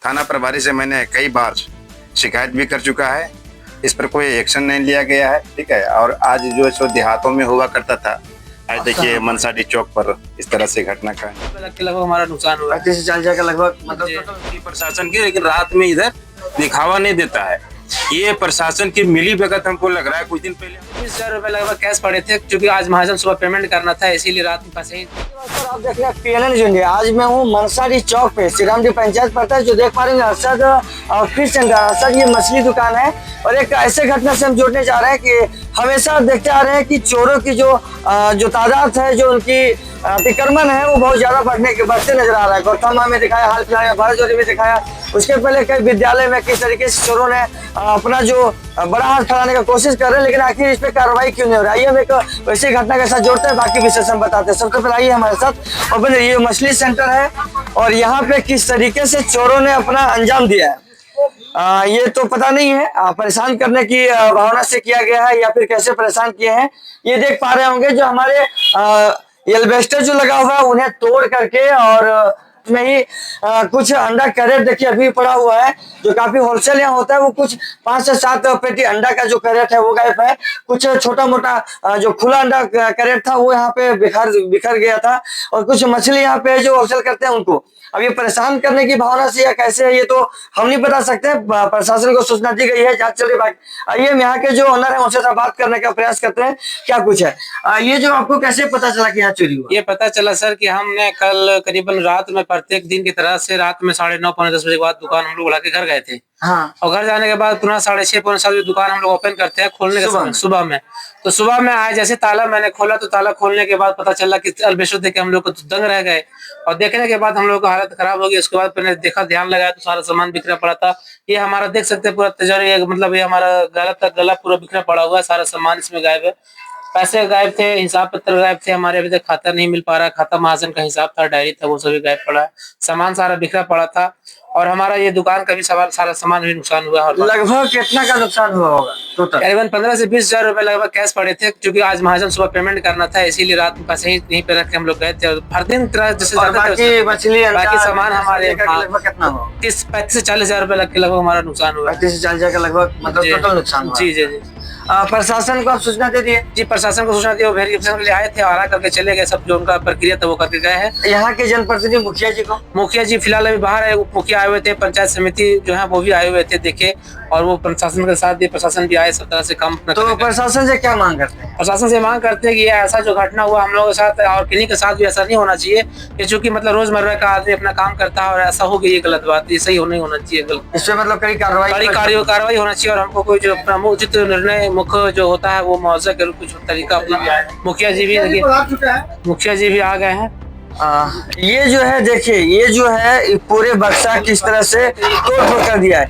थाना प्रभारी से मैंने कई बार शिकायत भी कर चुका है। इस पर कोई एक्शन नहीं लिया गया है। ठीक है। और आज जो है सो देहातों में हुआ करता था, आज देखिए मनसाडी चौक पर इस तरह से घटना का लगभग हमारा नुकसान हुआ 35 का लगभग मतलब प्रशासन की, लेकिन रात में इधर दिखावा नहीं देता है। ये प्रशासन की मिली भगत हमको लग रहा है। कुछ दिन पहले 20,000 रुपए लगभग कैश पड़े थे, क्योंकि आज महाजन सुबह पेमेंट करना था, इसीलिए रात में फंसे। आप देख रहे हैं PNN इंडिया। आज मैं हूँ मनसाडी चौक पे, श्री राम जी पंचायत पड़ता है। जो देख पा रहे हैं अरशद फिश सेंटर, अरशद ये मछली दुकान है। और एक ऐसे घटना से हम जुड़ने जा रहे हैं कि हमेशा देखते आ रहे हैं कि चोरों की जो तादाद है, जो उनकी अतिक्रमण है, वो बहुत ज्यादा बढ़ते नजर आ रहा है। गौतम में दिखाया, हाल फिलहाल में भारतजोरी में दिखाया, उसके पहले कई विद्यालय में किस तरीके से चोरों ने अपना जो बड़ा हाथ फैलाने का कोशिश कर रहे हैं, लेकिन आखिर इस पे कार्रवाई क्यों नहीं हो रही है। हम एक वैसी घटना के साथ जोड़ते हैं, बाकी विशेष हम बताते हैं। सबसे पहले आइए हमारे साथ। और ये मछली सेंटर है और यहाँ पे किस तरीके से चोरों ने अपना अंजाम दिया है ये तो पता नहीं है। परेशान करने की भावना से किया गया है या फिर कैसे परेशान किए हैं, ये देख पा रहे होंगे। जो हमारे एल्वेस्टर जो लगा हुआ है, उन्हें तोड़ करके और में ही कुछ अंडा कैरेट देखिए अभी पड़ा हुआ है, जो काफी होलसेल यहाँ होता है। वो कुछ 5 से 7 पेटी अंडा का जो कैरेट है वो गायब है। कुछ छोटा मोटा जो खुला अंडा कैरेट था वो यहाँ पे बिखर गया था। और कुछ मछली यहाँ पे जो होलसेल करते हैं उनको अब ये परेशान करने की भावना से या कैसे है, ये तो हम नहीं बता सकते। प्रशासन को सूचना दी गई है, जांच चल रही है। आइए हम यहाँ के जो ओनर है उनसे बात करने का प्रयास करते हैं, क्या कुछ है। ये जो आपको कैसे पता चला कि यहाँ चोरी हुआ? ये पता चला सर कि हमने कल करीबन रात में प्रत्येक दिन की तरह से रात में 9:30 पौने 10 बजे के बाद दुकान हम लोग उड़ा के घर गए थे। हाँ। और घर जाने के बाद पुनः 6:30 पौने 7 बजे दुकान हम लोग ओपन करते हैं, खोलने के समय सुबह में। तो सुबह में आए, जैसे ताला मैंने खोला तो ताला खोलने के बाद पता चला कि एल्वेस्टर देख के हम लोग को दंग रह गए। और देखने के बाद हम लोग का हालत खराब हो गई। उसके बाद मैंने देखा, ध्यान लगाया तो सारा सामान बिखरा पड़ा था। ये हमारा देख सकते हैं पूरा तिजोरी, मतलब ये हमारा गला पूरा बिखरा पड़ा हुआ है। सारा सामान इसमें गायब है। पैसे गायब थे, हिसाब पत्र गायब थे हमारे। अभी तक खाता नहीं मिल पा रहा। खाता महाजन का हिसाब था, डायरी था, वो सभी गायब पड़ा है। सामान सारा बिखरा पड़ा था। और हमारा ये दुकान का भी सारा सामान भी नुकसान हुआ है। लगभग कितना का नुकसान हुआ होगा टोटल? करीबन 15 से 20,000 रुपए लगभग कैश पड़े थे, क्योंकि आज महाजन सुबह पेमेंट करना था, इसीलिए रात में पैसे यहीं पे रख के हम लोग गए थे। और हर दिन जैसे बाकी सामान हमारे 35 से 40,000 रुपए लग के लगभग हमारा नुकसान हुआ। 35 से 40,000 का लगभग मतलब टोटल नुकसान हुआ। जी जी जी। प्रशासन को आप सूचना दे दिए? जी, प्रशासन को सूचना दी, वो वेरिफिकेशन के लिए आए थे, आरा करके चले गए। सब जो उनका प्रक्रिया था वो करके गए हैं। यहाँ के जनप्रतिनिधि मुखिया जी को? मुखिया जी फिलहाल अभी बाहर है। मुखिया आए हुए थे, पंचायत समिति जो है वो भी आए हुए थे, देखे। और वो प्रशासन के साथ भी, प्रशासन भी आए, सब तरह से काम। तो प्रशासन से क्या मांग करते हैं? प्रशासन से मांग करते हैं कि ऐसा जो घटना हुआ हम लोगों के साथ और किन्हीं के साथ भी ऐसा नहीं होना चाहिए। ये चूंकि मतलब रोजमर्रा का आदमी अपना काम करता है और ऐसा हो गई, ये गलत बात, ये सही नहीं होना चाहिए। गलत इसमें मतलब कड़ी कार्रवाई होना चाहिए। और हमको कोई जो उचित निर्णय मुख्य जो होता है वो मुआवजा के कुछ तरीका अपना। मुखिया जी भी आ गए हैं। ये जो है देखिए, ये जो है पूरे बक्सा किस तरह से तोड़ कर दिया है।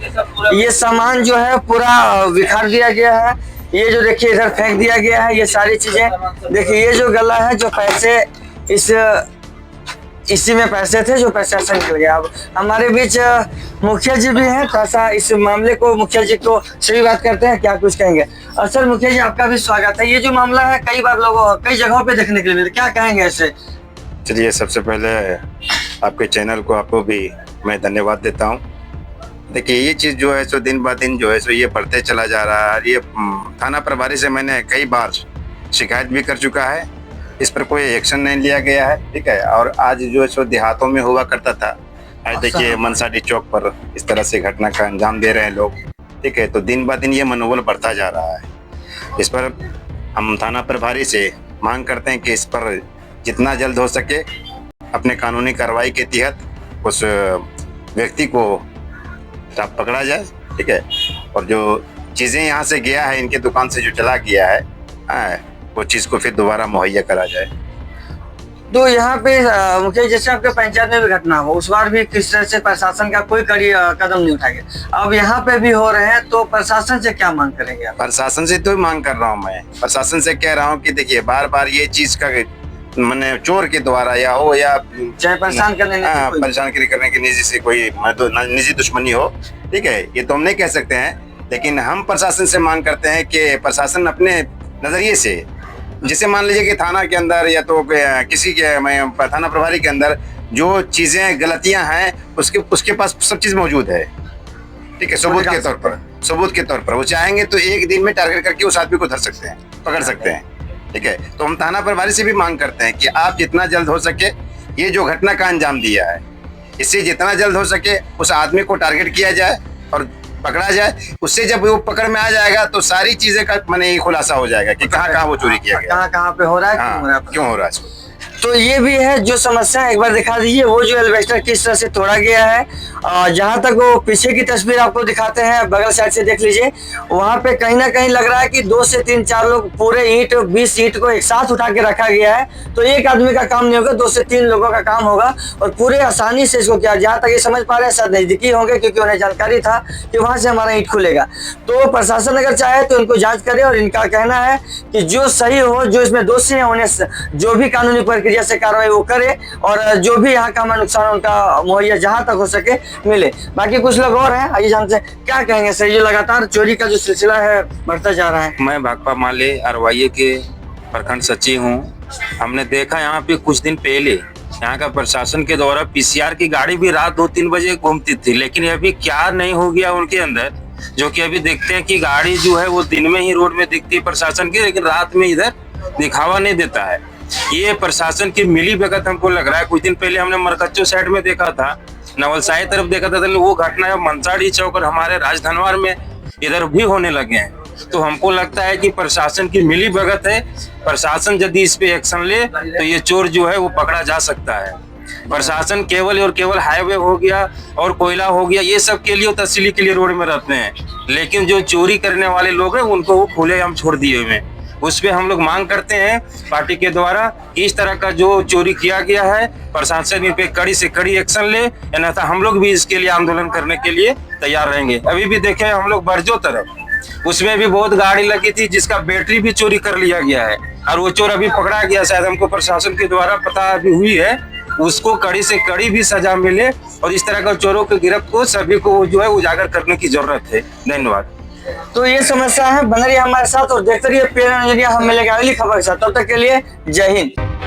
ये सामान जो है पूरा बिखार दिया गया है। ये जो देखिए इधर फेंक दिया गया है, ये सारी चीजें देखिए। ये जो गला है, जो पैसे इसी में पैसे थे, जो पैसा से निकल गया। अब हमारे बीच मुखिया जी भी हैं, थोड़ा सा इस मामले को मुखिया जी को से भी बात करते हैं, क्या कुछ कहेंगे। और सर मुखिया जी आपका भी स्वागत है। ये जो मामला है कई बार लोगों कई जगहों पे देखने के लिए मिलता, क्या कहेंगे ऐसे? चलिए, सबसे पहले आपके चैनल को आपको भी मैं धन्यवाद देता हूँ। देखिए, ये चीज़ जो है सो दिन ब दिन जो है सो ये बढ़ते चला जा रहा है। ये थाना प्रभारी से मैंने कई बार शिकायत भी कर चुका है, इस पर कोई एक्शन नहीं लिया गया है। ठीक है। और आज जो है सो देहातों में हुआ करता था, आज देखिए मनसाडी चौक पर इस तरह से घटना का अंजाम दे रहे हैं लोग। ठीक है। तो दिन ब दिन ये मनोबल बढ़ता जा रहा है। इस पर हम थाना प्रभारी से मांग करते हैं कि इस पर जितना जल्द हो सके अपने कानूनी कार्रवाई के तहत उस व्यक्ति को पकड़ा जाए। ठीक है। और जो चीज़ें यहाँ से गया है, इनके दुकान से जो चला गया है, वो चीज़ को फिर दोबारा मुहैया करा जाए। तो यहाँ पे मुखिया, जैसे आपके पंचायत में भी घटना हो, उस बार भी किस तरह से प्रशासन का कोई कड़ी कदम नहीं उठाया गया। अब यहाँ पे भी हो रहे हैं, तो प्रशासन से क्या मांग करेंगे आप? प्रशासन से तो मांग कर रहा हूँ मैं, प्रशासन से कह रहा हूँ कि देखिए बार बार ये चीज़ का मैंने चोर के द्वारा या हो या चाहे परेशान करने की निजी से कोई निजी दुश्मनी हो। ठीक है। ये तो हम नहीं कह सकते हैं, लेकिन हम प्रशासन से मांग करते हैं कि प्रशासन अपने नजरिए से, जैसे मान लीजिए कि थाना के अंदर या तो किसी के थाना प्रभारी के अंदर जो चीजें गलतियां हैं उसके पास सब चीज मौजूद है। ठीक है, सबूत के तौर पर वो चाहेंगे तो एक दिन में टारगेट करके उस आदमी को धर सकते हैं, पकड़ सकते हैं। ठीक है, तो हम थाना प्रभारी से भी मांग करते हैं कि आप जितना जल्द हो सके ये जो घटना का अंजाम दिया है, इससे जितना जल्द हो सके उस आदमी को टारगेट किया जाए और पकड़ा जाए। उससे जब वो पकड़ में आ जाएगा तो सारी चीजें का माने खुलासा हो जाएगा कि कहाँ वो चोरी किया गया, कहाँ पे हो रहा है, क्यों हो रहा है। तो ये भी है जो समस्या, एक बार दिखा दीजिए वो जो एल्वेस्टर किस तरह से तोड़ा गया है। जहाँ तक वो पीछे की तस्वीर आपको दिखाते हैं, बगल साइड से देख लीजिए, वहाँ पे कहीं ना कहीं लग रहा है कि 2 से 3-4 लोग पूरे ईंट 20 ईंट को एक साथ उठा के रखा गया है। तो एक आदमी का काम नहीं होगा, 2 से 3 लोगों का काम होगा और पूरे आसानी से इसको किया। जहाँ तक ये समझ पा रहे हैं शायद नजदीकी होंगे क्योंकि उन्हें जानकारी था कि वहाँ से हमारा ईंट खुलेगा। तो प्रशासन अगर चाहे तो इनको जाँच करे और इनका कहना है कि जो सही हो, जो इसमें दोषी है उन्हें जो भी कानूनी प्रक्रिया से कार्रवाई वो करे और जो भी यहाँ का नुकसान उनका मुहैया जहाँ तक हो सके मिले। बाकी कुछ लोग और हैं, आइए जानते हैं क्या कहेंगे सर। ये लगातार चोरी का जो सिलसिला है बढ़ता जा रहा है। मैं भाकपा माले अरवाइये के प्रखंड सचिव हूँ। हमने देखा यहाँ पे कुछ दिन पहले यहाँ का प्रशासन के द्वारा पीसीआर की गाड़ी भी रात 2-3 बजे घूमती थी, लेकिन अभी क्या नहीं हो गया उनके अंदर, जो कि अभी देखते हैं कि गाड़ी जो है वो दिन में ही रोड में दिखती है प्रशासन की, लेकिन रात में इधर दिखावा नहीं देता है। ये प्रशासन की मिली भगत हमको लग रहा है। कुछ दिन पहले हमने मरकच्चो साइड में देखा था, नवलसाही तरफ देखा था, तो वो घटना मनसाड़ी चौक और हमारे राजधनवार में इधर भी होने लगे हैं। तो हमको लगता है कि प्रशासन की मिली भगत है। प्रशासन यदि इस पे एक्शन ले तो ये चोर जो है वो पकड़ा जा सकता है। प्रशासन केवल और केवल हाईवे हो गया और कोयला हो गया, ये सब के लिए तहसीली के लिए रोड में रहते हैं, लेकिन जो चोरी करने वाले लोग हैं उनको वो खुलेआम छोड़ दिए हुए हैं। उस पे हम लोग मांग करते हैं पार्टी के द्वारा कि इस तरह का जो चोरी किया गया है प्रशासन इन पे कड़ी से कड़ी एक्शन ले, अन्यथा हम लोग भी इसके लिए आंदोलन करने के लिए तैयार रहेंगे। अभी भी देखे हम लोग बरजो तरफ, उसमें भी बहुत गाड़ी लगी थी जिसका बैटरी भी चोरी कर लिया गया है और वो चोर अभी पकड़ा गया। शायद हमको प्रशासन के द्वारा पता अभी हुई है, उसको कड़ी से कड़ी भी सजा मिले और इस तरह का चोरों के गिरफ्त को सभी को जो है उजागर करने की जरूरत है। धन्यवाद। तो ये समस्या है, बन रही है हमारे साथ और देखते रहिए PNN इंडिया। हम मिलेंगे अगली खबर के साथ, तब तक के लिए जय हिंद।